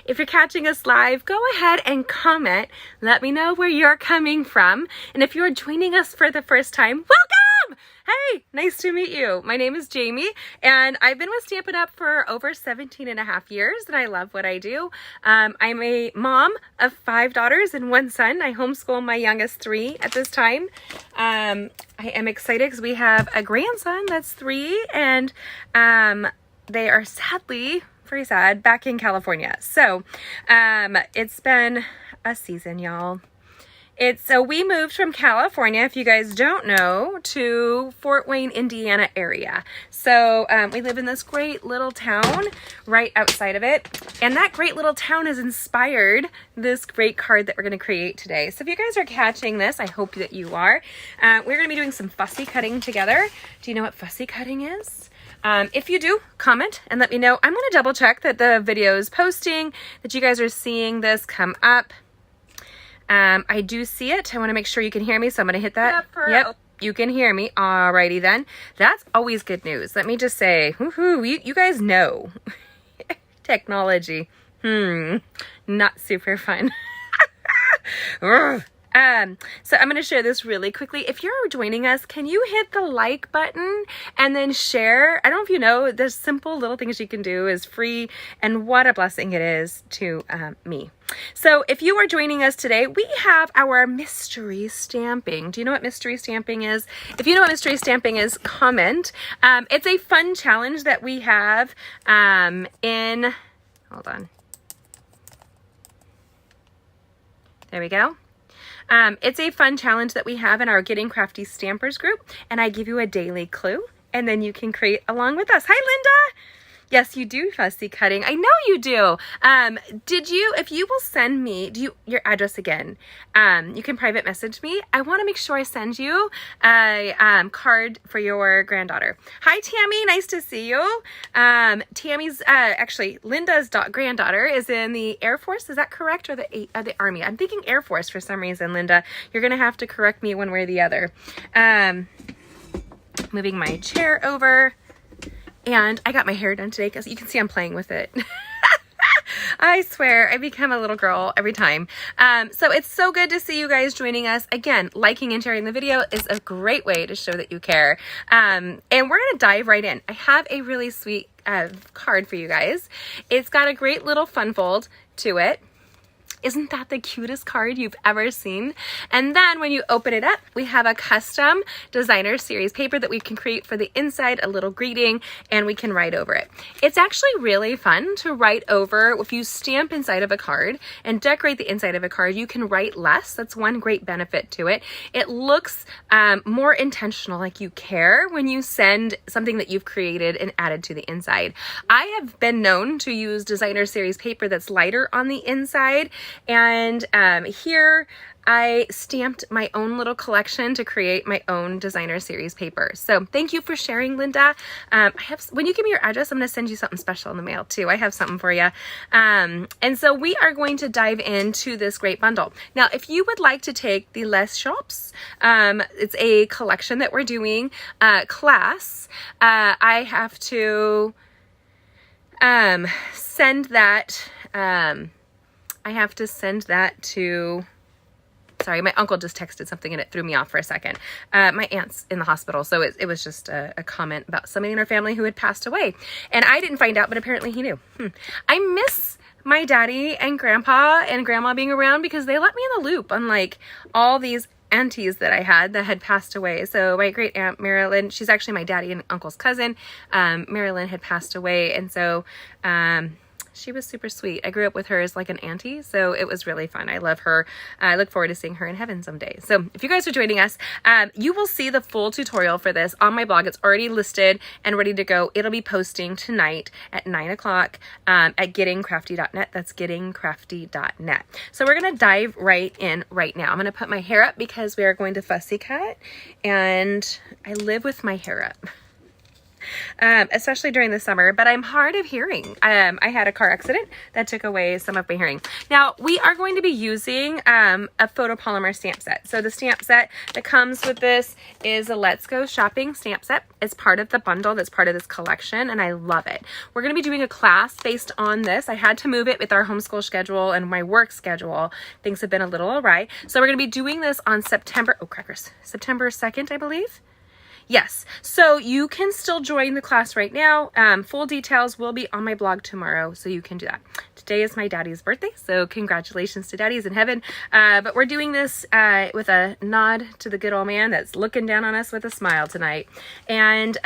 If you're catching us live, go ahead and comment. Let me know where you're coming from. And if you're joining us for the first time, welcome! Hey, nice to meet you. My name is Jamie, and I've been with Stampin' Up for over 17 and a half years, and I love what I do. I'm a mom of 5 daughters and 1 son. I homeschool my youngest 3 at this time. I am excited because we have a grandson that's 3, and they are sadly, very sad, back in California. So it's been a season, y'all. So we moved from California, if you guys don't know, to Fort Wayne, Indiana area. So we live in this great little town right outside of it. And that great little town has inspired this great card that we're going to create today. So if you guys are catching this, I hope that you are. We're going to be doing some fussy cutting together. Do you know what fussy cutting is? If you do, comment and let me know. I'm going to double check that the video is posting, that you guys are seeing this come up. I do see it. I want to make sure you can hear me, so I'm going to hit that. Yep, you can hear me. Alrighty then. That's always good news. Let me just say, woohoo, you guys know. Technology. Not super fun. So I'm going to share this really quickly. If you're joining us, can you hit the like button and then share? I don't know if you know, there's simple little things you can do is free, and what a blessing it is to me. So if you are joining us today, we have our mystery stamping. Do you know what mystery stamping is? If you know what mystery stamping is, comment. It's a fun challenge that we have hold on. There we go. It's a fun challenge that we have in our Getting Crafty Stampers group, and I give you a daily clue, and then you can create along with us. Hi, Linda! Yes, you do fussy cutting. I know you do. If you will send me, your address again, you can private message me. I want to make sure I send you a card for your granddaughter. Hi, Tammy. Nice to see you. Tammy's, actually, Linda's granddaughter is in the Air Force. Is that correct? Or the Army? I'm thinking Air Force for some reason, Linda. You're going to have to correct me one way or the other. Moving my chair over. And I got my hair done today because you can see I'm playing with it. I swear, I become a little girl every time. So it's so good to see you guys joining us. Again, liking and sharing the video is a great way to show that you care. And we're going to dive right in. I have a really sweet card for you guys. It's got a great little fun fold to it. Isn't that the cutest card you've ever seen? And then when you open it up, we have a custom designer series paper that we can create for the inside, a little greeting, and we can write over it. It's actually really fun to write over. If you stamp inside of a card and decorate the inside of a card, you can write less. That's one great benefit to it. It looks more intentional, like you care when you send something that you've created and added to the inside. I have been known to use designer series paper that's lighter on the inside. And here I stamped my own little collection to create my own designer series paper. So thank you for sharing, Linda. When you give me your address, I'm going to send you something special in the mail too. I have something for you. And so we are going to dive into this great bundle. Now, if you would like to take the Les Shops, it's a collection that we're doing class. I have to send that. I have to send that to, sorry, my uncle just texted something and it threw me off for a second. My aunt's in the hospital, so it was just a comment about somebody in our family who had passed away. And I didn't find out, but apparently he knew. I miss my daddy and grandpa and grandma being around because they let me in the loop, unlike all these aunties that I had that had passed away. So my great aunt Marilyn, she's actually my daddy and uncle's cousin. Marilyn had passed away, and so she was super sweet. I grew up with her as like an auntie, so it was really fun. I love her. I look forward to seeing her in heaven someday. So if you guys are joining us, you will see the full tutorial for this on my blog. It's already listed and ready to go. It'll be posting tonight at 9 o'clock at gettingcrafty.net. That's gettingcrafty.net. So we're going to dive right in right now. I'm going to put my hair up because we are going to fussy cut, and I live with my hair up. especially during the summer, but I'm hard of hearing. I had a car accident that took away some of my hearing. Now, we are going to be using a photopolymer stamp set. So the stamp set that comes with this is a Let's Go Shopping stamp set. It's part of the bundle that's part of this collection, and I love it. We're going to be doing a class based on this. I had to move it with our homeschool schedule and my work schedule. Things have been a little awry. So we're going to be doing this on September 2nd, I believe. Yes, so you can still join the class right now. Full details will be on my blog tomorrow, so you can do that. Today is my daddy's birthday, so congratulations to daddies in heaven. But we're doing this with a nod to the good old man that's looking down on us with a smile tonight. And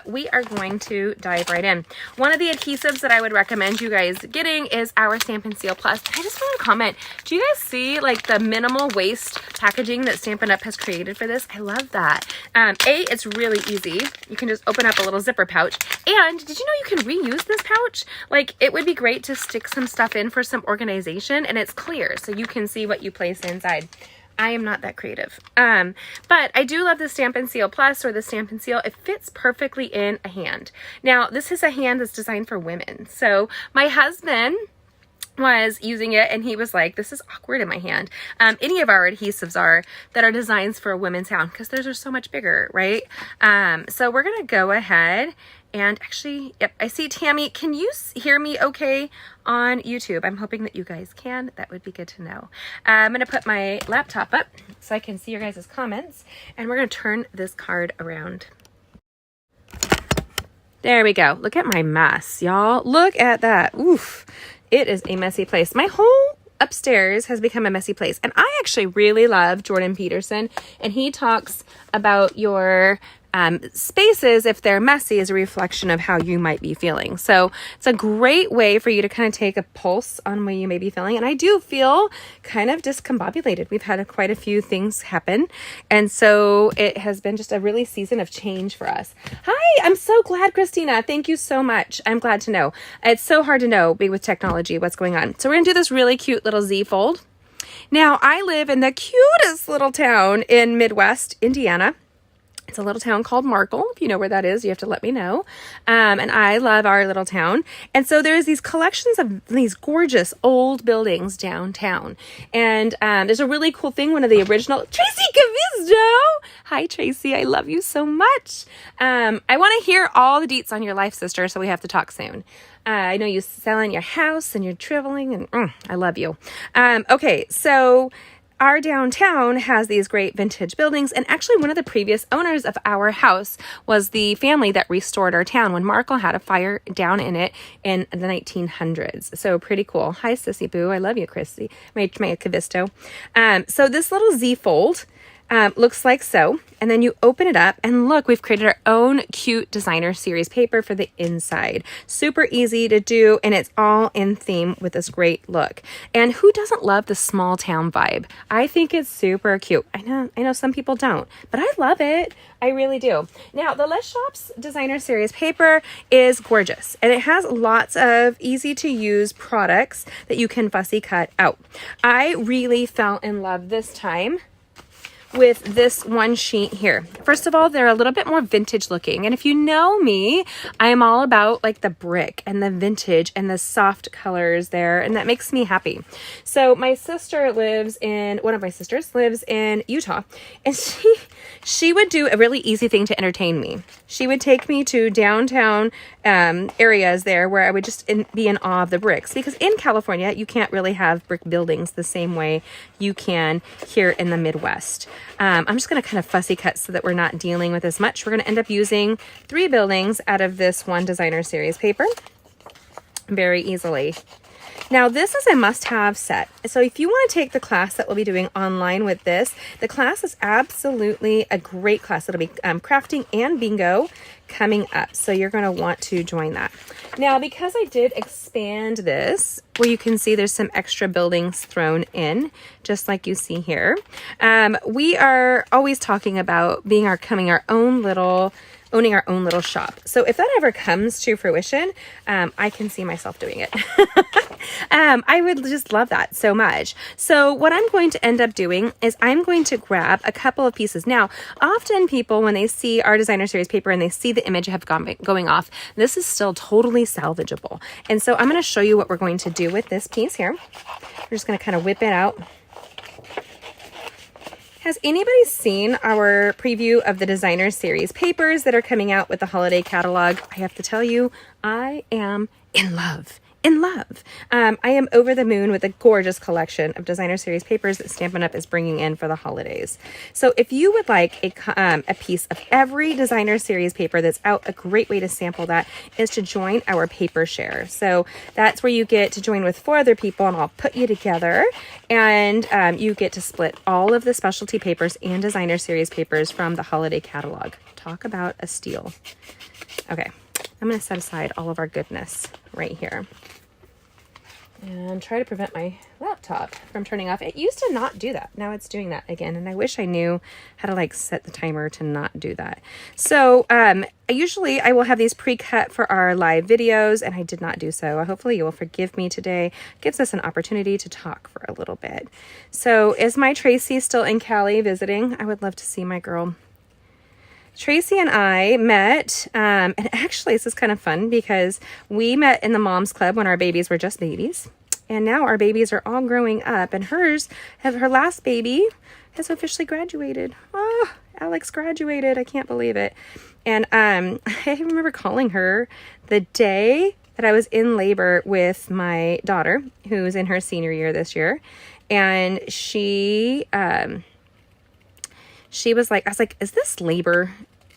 we are going to dive right in. One of the adhesives that I would recommend you guys getting is our Stampin' Seal Plus. I just want to comment, do you guys see like the minimal waste packaging that Stampin' Up has created for this? I love that. It's really easy. You can just open up a little zipper pouch. And did you know you can reuse this pouch? Like, it would be great to stick some stuff in for some organization, and it's clear so you can see what you place inside. I am not that creative. But I do love the Stampin' Seal Plus, or the Stampin' Seal. It fits perfectly in a hand. Now, this is a hand that's designed for women. So my husband was using it and he was like, this is awkward in my hand. Any of our adhesives are that are designs for a women's hand because theirs are so much bigger, right? So we're gonna go ahead and actually, yep, I see Tammy. Can you hear me okay on YouTube? I'm hoping that you guys can. That would be good to know. I'm gonna put my laptop up so I can see your guys' comments, and we're gonna turn this card around. There we go. Look at my mess, y'all. Look at that. Oof. It is a messy place. My whole upstairs has become a messy place. And I actually really love Jordan Peterson. And he talks about your spaces, if they're messy, is a reflection of how you might be feeling. So it's a great way for you to kind of take a pulse on what you may be feeling. And I do feel kind of discombobulated. We've had quite a few things happen. And so it has been just a really season of change for us. Hi, I'm so glad, Christina. Thank you so much. I'm glad to know. It's so hard to know with technology what's going on. So we're going to do this really cute little Z fold. Now, I live in the cutest little town in Midwest Indiana. It's a little town called Markle. If you know where that is, you have to let me know. And I love our little town. And so there's these collections of these gorgeous old buildings downtown. And there's a really cool thing. One of the original, Tracy Cavisto. Hi, Tracy. I love you so much. I want to hear all the deets on your life, sister, so we have to talk soon. I know you're selling your house and you're traveling, and I love you. Okay, so our downtown has these great vintage buildings, and actually one of the previous owners of our house was the family that restored our town when Markle had a fire down in it in the 1900s. So pretty cool. Hi, Sissy Boo. I love you, Chrissy. My Cavisto. So this little Z fold looks like so. And then you open it up and look, we've created our own cute designer series paper for the inside. Super easy to do, and it's all in theme with this great look. And who doesn't love the small town vibe? I think it's super cute. I know some people don't, but I love it. I really do. Now, the Les Shops designer series paper is gorgeous, and it has lots of easy to use products that you can fussy cut out. I really fell in love this time with this one sheet here. First of all, they're a little bit more vintage looking. And if you know me, I'm all about like the brick and the vintage and the soft colors there. And that makes me happy. So one of my sisters lives in Utah, and she would do a really easy thing to entertain me. She would take me to downtown areas there where I would just be in awe of the bricks, because in California, you can't really have brick buildings the same way you can here in the Midwest. I'm just going to kind of fussy cut so that we're not dealing with as much. We're going to end up using 3 buildings out of this one designer series paper very easily. Now, this is a must-have set. So if you want to take the class that we'll be doing online with this, the class is absolutely a great class. It'll be crafting and bingo coming up. So you're going to want to join that. Now, because I did expand this, where you can see there's some extra buildings thrown in, just like you see here. We are always talking about becoming our own little owning our own little shop. So if that ever comes to fruition, I can see myself doing it. I would just love that so much. So what I'm going to end up doing is I'm going to grab a couple of pieces. Now, often people, when they see our designer series paper and they see the image have going off, this is still totally salvageable. And so I'm going to show you what we're going to do with this piece here. We're just going to kind of whip it out. Has anybody seen our preview of the designer series papers that are coming out with the holiday catalog? I have to tell you, I am in love. I am over the moon with a gorgeous collection of designer series papers that Stampin' Up is bringing in for the holidays. So if you would like a piece of every designer series paper that's out, a great way to sample that is to join our paper share. So that's where you get to join with 4 other people, and I'll put you together, and you get to split all of the specialty papers and designer series papers from the holiday catalog. Talk about a steal. Okay, I'm going to set aside all of our goodness right here and try to prevent my laptop from turning off. It used to not do that. Now it's doing that again. And I wish I knew how to like set the timer to not do that. So usually I will have these pre-cut for our live videos, and I did not do so. Hopefully you will forgive me today. It gives us an opportunity to talk for a little bit. So is my Tracy still in Cali visiting? I would love to see my girl. Tracy and I met, and actually this is kind of fun because we met in the Moms Club when our babies were just babies. And now our babies are all growing up, and her last baby has officially graduated. Oh, Alex graduated. I can't believe it. And I remember calling her the day that I was in labor with my daughter, who's in her senior year this year. And she was like, I was like, is this labor?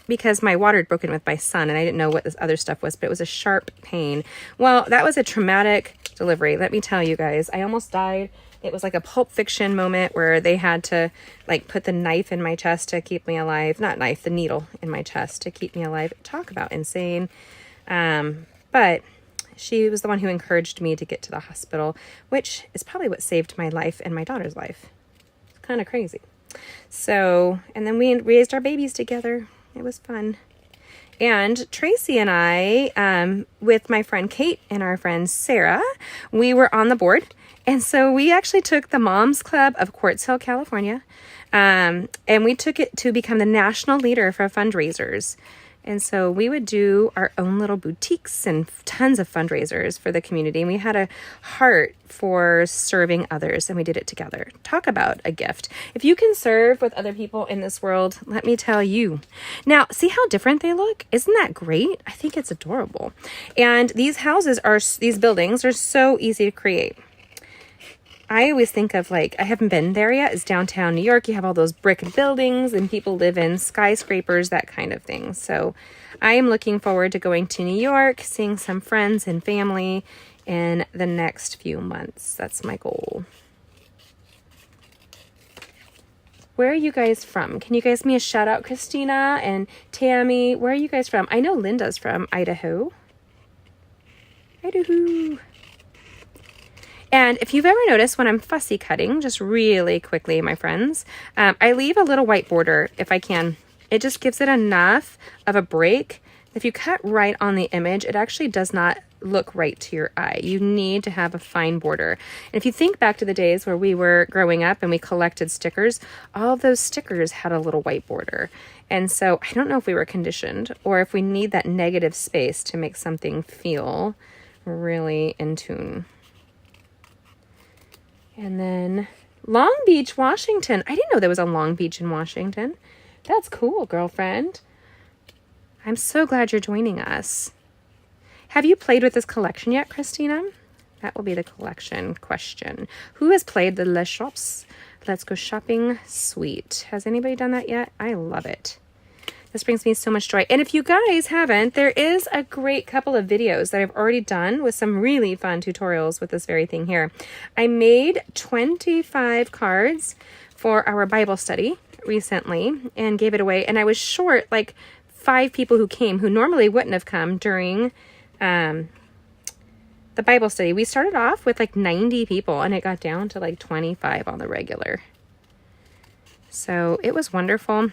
Because my water had broken with my son, and I didn't know what this other stuff was, but it was a sharp pain. Well, that was a traumatic delivery. Let me tell you guys, I almost died. It was like a Pulp Fiction moment where they had to like put the knife in my chest to keep me alive. Not knife, the needle in my chest to keep me alive. Talk about insane. But she was the one who encouraged me to get to the hospital, which is probably what saved my life and my daughter's life. It's kind of crazy. So, and then we raised our babies together. It was fun. And Tracy and I, with my friend Kate and our friend Sarah, we were on the board. And so we actually took the Moms Club of Quartz Hill, California, and we took it to become the national leader for fundraisers. And so we would do our own little boutiques and tons of fundraisers for the community. And we had a heart for serving others, and we did it together. Talk about a gift. If you can serve with other people in this world, let me tell you. Now, see how different they look? Isn't that great? I think it's adorable. And these buildings are so easy to create. I always think of, like, I haven't been there yet. It's downtown New York. You have all those brick buildings and people live in skyscrapers, that kind of thing. So I am looking forward to going to New York, seeing some friends and family in the next few months. That's my goal. Where are you guys from? Can you guys give me a shout out, Christina and Tammy? Where are you guys from? I know Linda's from Idaho. Idaho. And if you've ever noticed when I'm fussy cutting, just really quickly, my friends, I leave a little white border if I can. It just gives it enough of a break. If you cut right on the image, it actually does not look right to your eye. You need to have a fine border. And if you think back to the days where we were growing up and we collected stickers, all of those stickers had a little white border. And so I don't know if we were conditioned or if we need that negative space to make something feel really in tune. And then Long Beach, Washington. I didn't know there was a Long Beach in Washington. That's cool, girlfriend. I'm so glad you're joining us. Have you played with this collection yet, Christina? That will be the collection question. Who has played the Les Shops? Let's Go Shopping Suite. Has anybody done that yet? I love it. This brings me so much joy. And if you guys haven't, there is a great couple of videos that I've already done with some really fun tutorials with this very thing here. I made 25 cards for our Bible study recently and gave it away. And I was short like 5 people who came who normally wouldn't have come during the Bible study. We started off with like 90 people and it got down to like 25 on the regular. So it was wonderful.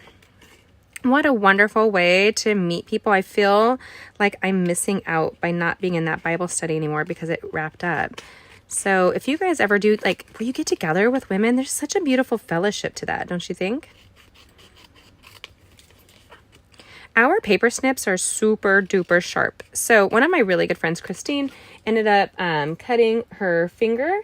What a wonderful way to meet people. I feel like I'm missing out by not being in that Bible study anymore because it wrapped up. So if you guys ever do, like, where you get together with women, there's such a beautiful fellowship to that, don't you think? Our paper snips are super duper sharp. So one of my really good friends, Christine, ended up cutting her finger.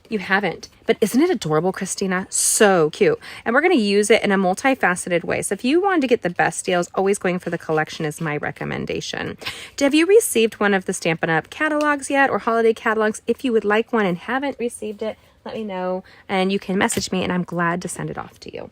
You haven't, but isn't it adorable, Christina? So cute. And we're going to use it in a multifaceted way. So if you wanted to get the best deals, always going for the collection is my recommendation. Have you received one of the Stampin' Up! Catalogs yet, or holiday catalogs? If you would like one and haven't received it, let me know and you can message me and I'm glad to send it off to you.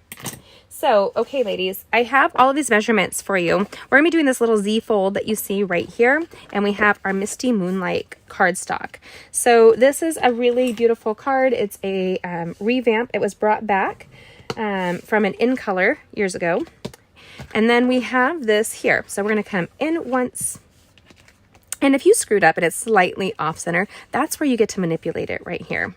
So, okay, ladies, I have all of these measurements for you. We're going to be doing this little Z fold that you see right here, and we have our Misty Moonlight cardstock. So this is a really beautiful card. It's a revamp. It was brought back from an in color years ago. And then we have this here. So we're going to come in once. And if you screwed up and it's slightly off center, that's where you get to manipulate it right here.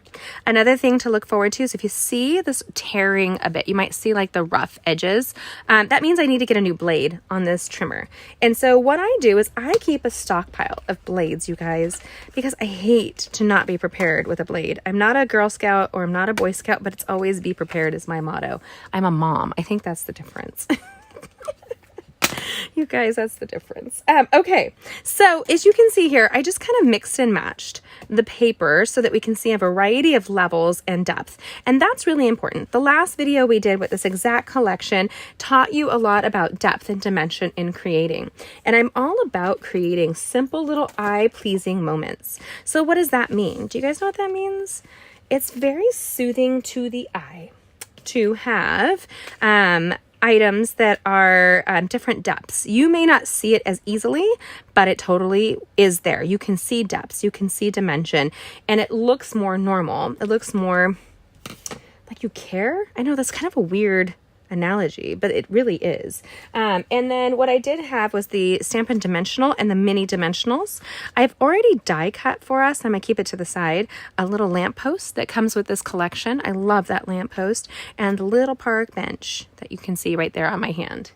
Another thing to look forward to is if you see this tearing a bit, you might see like the rough edges. That means I need to get a new blade on this trimmer. And so what I do is I keep a stockpile of blades, you guys, because I hate to not be prepared with a blade. I'm not a Girl Scout or I'm not a Boy Scout, but it's always be prepared is my motto. I'm a mom. I think that's the difference. You guys, that's the difference. Okay, so as you can see here, I just kind of mixed and matched the paper so that we can see a variety of levels and depth. And that's really important. The last video we did with this exact collection taught you a lot about depth and dimension in creating. And I'm all about creating simple little eye-pleasing moments. So what does that mean? Do you guys know what that means? It's very soothing to the eye to have items that are different depths. You may not see it as easily, but it totally is there. You can see depths, you can see dimension, and it looks more normal. It looks more like you care. I know that's kind of a weird analogy, but it really is. And then what I did have was the Stampin' Dimensional and the mini dimensionals. I've already die cut for us. I'm gonna keep it to the side. A little lamppost that comes with this collection. I love that lamppost, and the little park bench that you can see right there on my hand.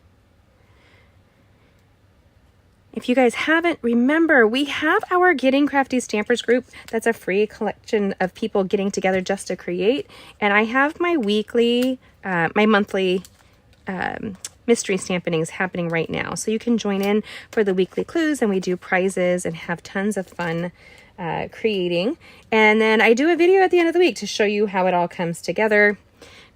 If you guys haven't, remember, we have our Getting Crafty Stampers group. That's a free collection of people getting together just to create. And I have my weekly, my monthly mystery stampings happening right now. So you can join in for the weekly clues, and we do prizes and have tons of fun creating. And then I do a video at the end of the week to show you how it all comes together.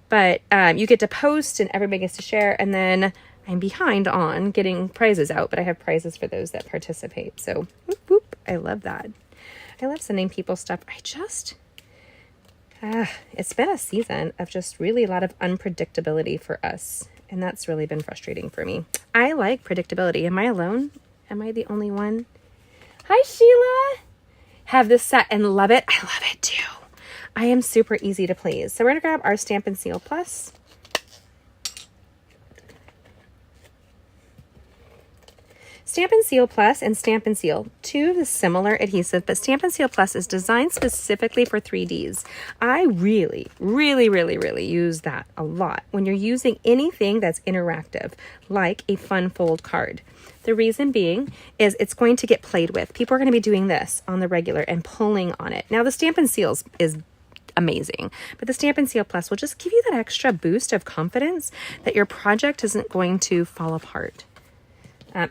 But you get to post and everybody gets to share, and then I'm behind on getting prizes out, but I have prizes for those that participate. So, whoop, whoop, I love that. I love sending people stuff. It's been a season of just really a lot of unpredictability for us, and that's really been frustrating for me. I like predictability. Am I alone? Am I the only one? Hi, Sheila. Have this set and love it. I love it too. I am super easy to please. So we're gonna grab our Stampin' Seal Plus. Stampin' Seal Plus and Stampin' Seal, two of the similar adhesive, but Stampin' Seal Plus is designed specifically for 3Ds. I really use that a lot when you're using anything that's interactive, like a fun fold card. The reason being is it's going to get played with. People are going to be doing this on the regular and pulling on it. Now the Stampin' Seals is amazing, but the Stampin' Seal Plus will just give you that extra boost of confidence that your project isn't going to fall apart.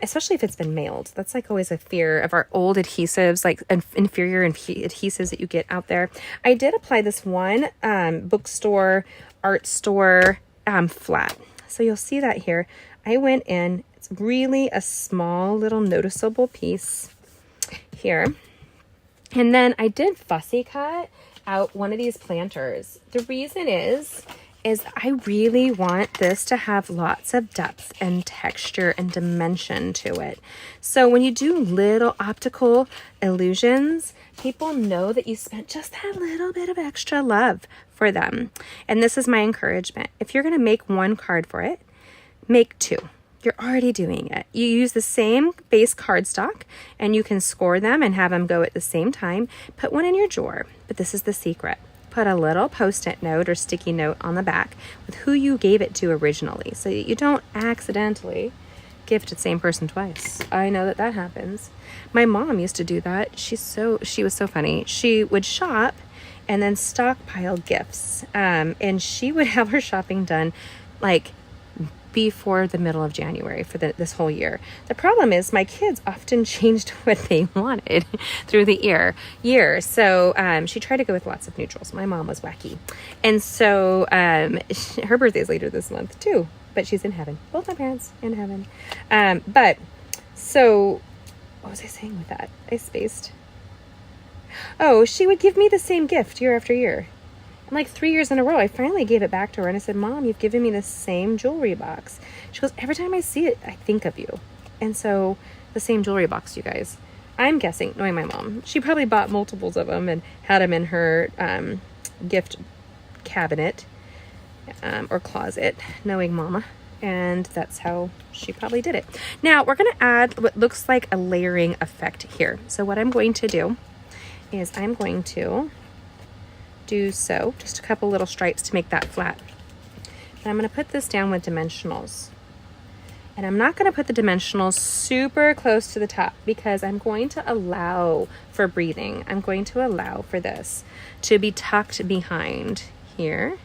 Especially if it's been mailed. That's like always a fear of our old adhesives, like inferior adhesives that you get out there. I did apply this one bookstore, art store flat. So you'll see that here. I went in, it's really a small little noticeable piece here. And then I did fussy cut out one of these planters. The reason is I really want this to have lots of depth and texture and dimension to it. So when you do little optical illusions, people know that you spent just that little bit of extra love for them. And this is my encouragement. If you're going to make one card for it, make two. You're already doing it. You use the same base cardstock and you can score them and have them go at the same time. Put one in your drawer, but this is the secret. put a little post-it note or sticky note on the back with who you gave it to originally, so that you don't accidentally gift the same person twice. I know that happens. My mom used to do that. She was so funny. She would shop and then stockpile gifts. And she would have her shopping done like before the middle of January for this whole year. The problem is my kids often changed what they wanted through the year. So she tried to go with lots of neutrals. My mom was wacky. And so her birthday's later this month too. But she's in heaven. Both my parents in heaven. But so what was I saying with that? I spaced. Oh, she would give me the same gift year after year. And like 3 years in a row, I finally gave it back to her and I said, Mom, you've given me the same jewelry box. She goes, every time I see it, I think of you. And so the same jewelry box, you guys. I'm guessing, knowing my mom, she probably bought multiples of them and had them in her gift cabinet. Or closet, knowing mama, and that's how she probably did it. Now we're going to add what looks like a layering effect here. So what I'm going to do is I'm going to do just a couple little stripes to make that flat. And I'm going to put this down with dimensionals. And I'm not going to put the dimensionals super close to the top because I'm going to allow for breathing. I'm going to allow for this to be tucked behind here.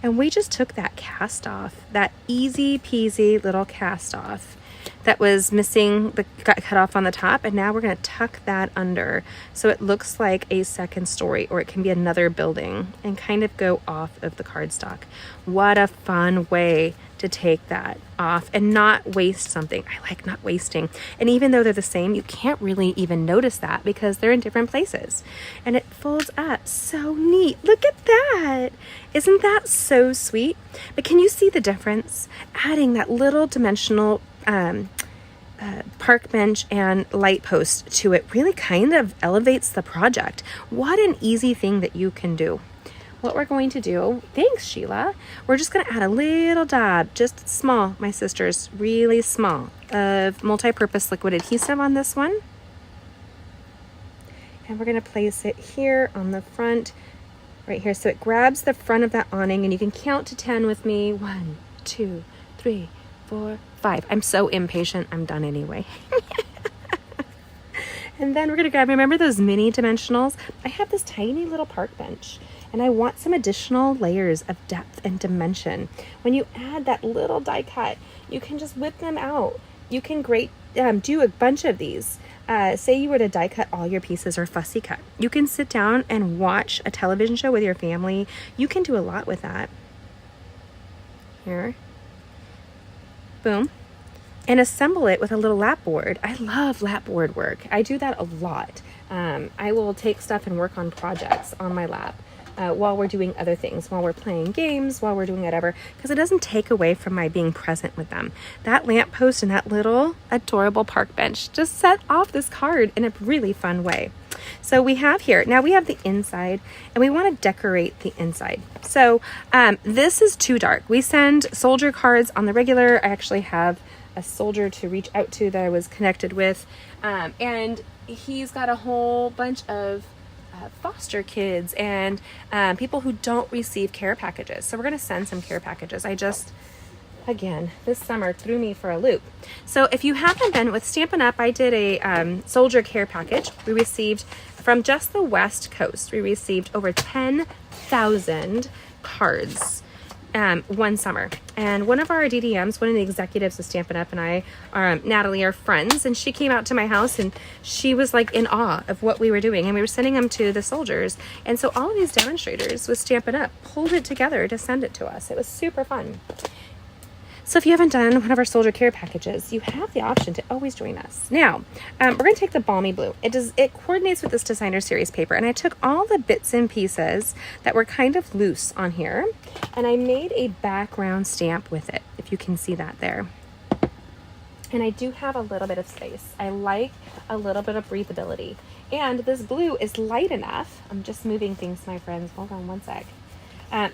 And we just took that cast off, that easy peasy little cast off that was missing, got cut off on the top. And now we're going to tuck that under so it looks like a second story, or it can be another building, and kind of go off of the cardstock. What a fun way to take that off and not waste something. I like not wasting. And even though they're the same, you can't really even notice that because they're in different places. And it folds up so neat. Look at that. Isn't that so sweet? But can you see the difference? Adding that little dimensional park bench and light post to it really kind of elevates the project. What an easy thing that you can do. What we're going to do, thanks Sheila, we're just going to add a little dab, just small, my sisters, really small, of multi-purpose liquid adhesive on this one. And we're going to place it here on the front, right here, so it grabs the front of that awning, and you can count to 10 with me. 1, 2, 3, 4, 5. I'm so impatient, I'm done anyway. And then we're going to grab, remember those mini dimensionals? I have this tiny little park bench. And I want some additional layers of depth and dimension. When you add that little die cut, you can just whip them out. You can do a bunch of these. Say you were to die cut all your pieces or fussy cut. You can sit down and watch a television show with your family. You can do a lot with that. Here. Boom. And assemble it with a little lap board. I love lap board work. I do that a lot. I will take stuff and work on projects on my lap. While we're doing other things, while we're playing games, while we're doing whatever, because it doesn't take away from my being present with them. That lamppost and that little adorable park bench just set off this card in a really fun way. So we have here, now we have the inside, and we want to decorate the inside. So this is too dark. We send soldier cards on the regular. I actually have a soldier to reach out to that I was connected with, and he's got a whole bunch of foster kids and people who don't receive care packages. So we're going to send some care packages. Again, this summer threw me for a loop. So if you haven't been with Stampin' Up, I did a soldier care package. We received from just the West Coast, we received over 10,000 cards one summer. And one of our DDMs, one of the executives of Stampin' Up, and I, Natalie, are friends, and she came out to my house and she was like in awe of what we were doing, and we were sending them to the soldiers. And so all of these demonstrators with Stampin' Up pulled it together to send it to us. It was super fun. So if you haven't done one of our soldier care packages, you have the option to always join us. Now, we're going to take the Balmy Blue. It coordinates with this designer series paper, and I took all the bits and pieces that were kind of loose on here, and I made a background stamp with it, if you can see that there. And I do have a little bit of space. I like a little bit of breathability. And this blue is light enough. I'm just moving things, my friends. Hold on one sec.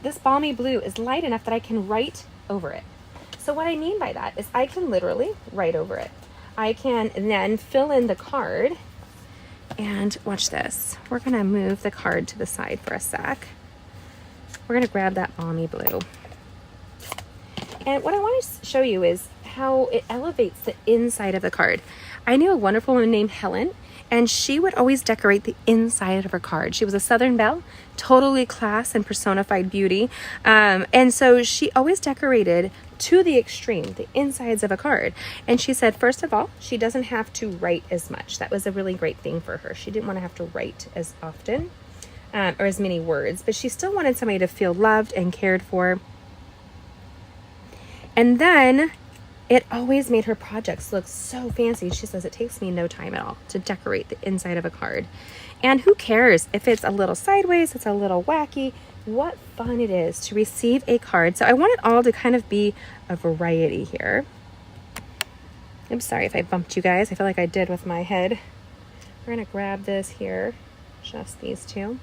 This Balmy Blue is light enough that I can write over it. So what I mean by that is I can literally write over it. I can then fill in the card And watch this. We're gonna move the card to the side for a sec. We're gonna grab that balmy blue. And what I want to show you is how it elevates the inside of the card. I knew a wonderful woman named Helen, and she would always decorate the inside of her card. She was a Southern belle, totally class and personified beauty. And so she always decorated to the extreme, the insides of a card. And she said, first of all, she doesn't have to write as much. That was a really great thing for her. She didn't want to have to write as often or as many words, but she still wanted somebody to feel loved and cared for. And then it always made her projects look so fancy. She says it takes me no time at all to decorate the inside of a card. And who cares if it's a little sideways, it's a little wacky. What fun it is to receive a card. So I want it all to kind of be a variety here. I'm sorry if I bumped you guys. I feel like I did with my head. We're going to grab this here, just these two,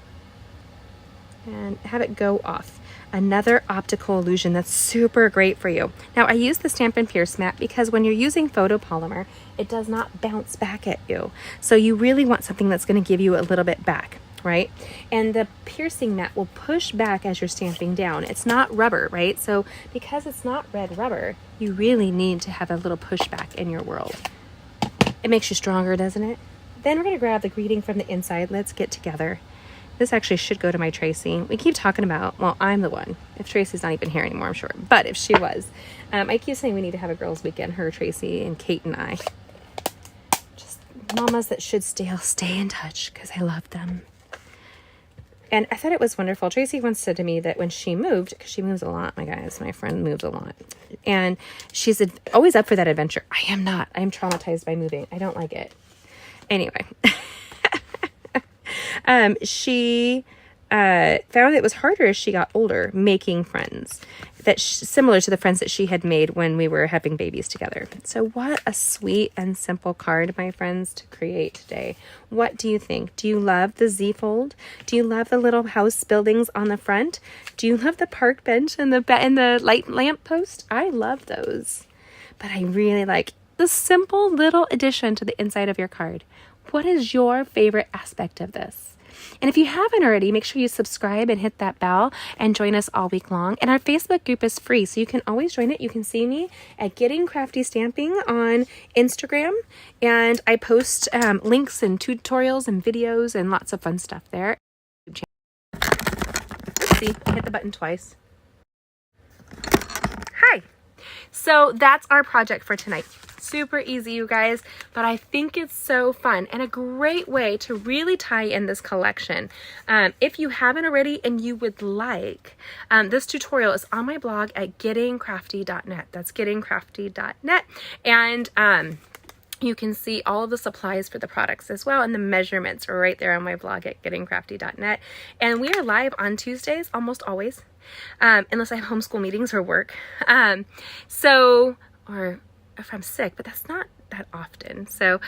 and have it go off. Another optical illusion that's super great for you. Now I use the Stampin' Pierce mat because when you're using photopolymer, it does not bounce back at you. So you really want something that's going to give you a little bit back, right? And the piercing mat will push back as you're stamping down. It's not rubber, right? So because it's not red rubber, you really need to have a little pushback in your world. It makes you stronger, doesn't it? Then we're going to grab the greeting from the inside. Let's get together. This actually should go to my Tracy. We keep talking about, well, I'm the one. If Tracy's not even here anymore, I'm sure. But if she was, I keep saying we need to have a girls' weekend, her, Tracy, and Kate and I. Just mamas that should still stay in touch because I love them. And I thought it was wonderful. Tracy once said to me that when she moved, because she moves a lot, my guys, my friend moves a lot. And she's always up for that adventure. I am not. I am traumatized by moving. I don't like it. Anyway. She found it was harder as she got older making friends that similar to the friends that she had made when we were having babies together. So what a sweet and simple card, my friends, to create today. What do you think? Do you love the Z-fold? Do you love the little house buildings on the front? Do you love the park bench and the light lamp post? I love those. But I really like the simple little addition to the inside of your card. What is your favorite aspect of this? And if you haven't already, make sure you subscribe and hit that bell and join us all week long. And our Facebook group is free, so you can always join it. You can see me at Getting Crafty Stamping on Instagram. And I post links and tutorials and videos and lots of fun stuff there. Oopsie, I hit the button twice. Hi. So that's our project for tonight. Super easy, you guys, but I think it's so fun and a great way to really tie in this collection. If you haven't already and you would like, this tutorial is on my blog at gettingcrafty.net. That's gettingcrafty.net. And you can see all of the supplies for the products as well, and the measurements are right there on my blog at gettingcrafty.net. And we are live on Tuesdays, almost always, unless I have homeschool meetings or work. Or if I'm sick, but that's not that often. So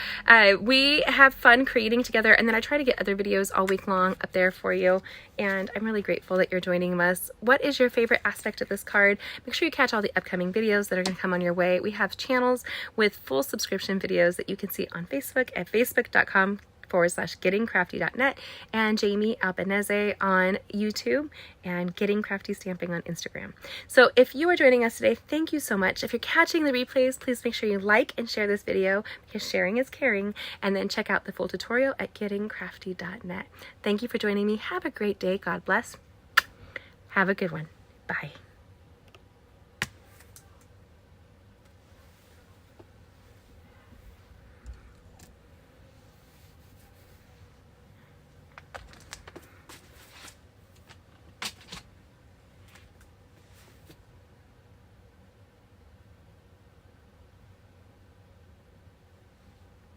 we have fun creating together, and then I try to get other videos all week long up there for you. And I'm really grateful that you're joining us. What is your favorite aspect of this card? Make sure you catch all the upcoming videos that are going to come on your way. We have channels with full subscription videos that you can see on Facebook at facebook.com/gettingcrafty.net, and Jamie Albanese on YouTube, and Getting Crafty Stamping on Instagram. So if you are joining us today, thank you so much. If you're catching the replays, please make sure you like and share this video because sharing is caring, and then check out the full tutorial at gettingcrafty.net. Thank you for joining me. Have a great day. God bless. Have a good one. Bye.